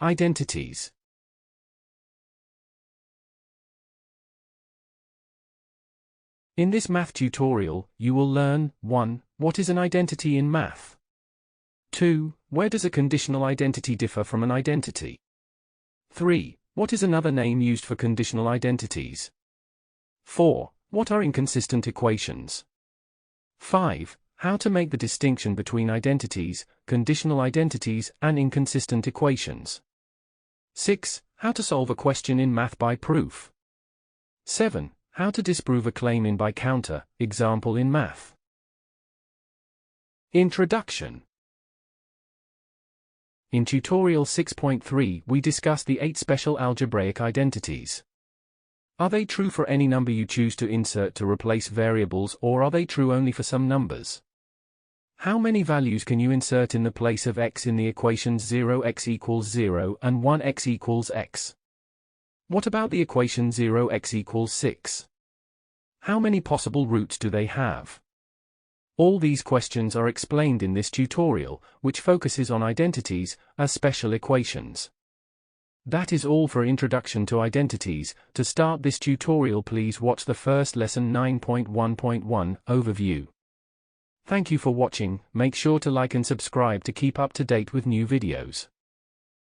Identities. In this math tutorial, you will learn 1. What is an identity in math? 2. Where does a conditional identity differ from an identity? 3. What is another name used for conditional identities? 4. What are inconsistent equations? 5. How to make the distinction between identities, conditional identities, and inconsistent equations. 6. How to solve a question in math by proof. 7. How to disprove a claim in by counter, example in math. Introduction. In tutorial 6.3, we discuss the 8 special algebraic identities. Are they true for any number you choose to insert to replace variables, or are they true only for some numbers? How many values can you insert in the place of x in the equations 0x equals 0 and 1x equals x? What about the equation 0x equals 6? How many possible roots do they have? All these questions are explained in this tutorial, which focuses on identities as special equations. That is all for Introduction to Identities. To start this tutorial, please watch the first lesson 9.1.1 overview. Thank you for watching. Make sure to like and subscribe to keep up to date with new videos.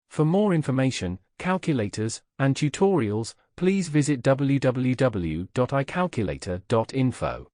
For more information, calculators, and tutorials, please visit www.icalculator.info.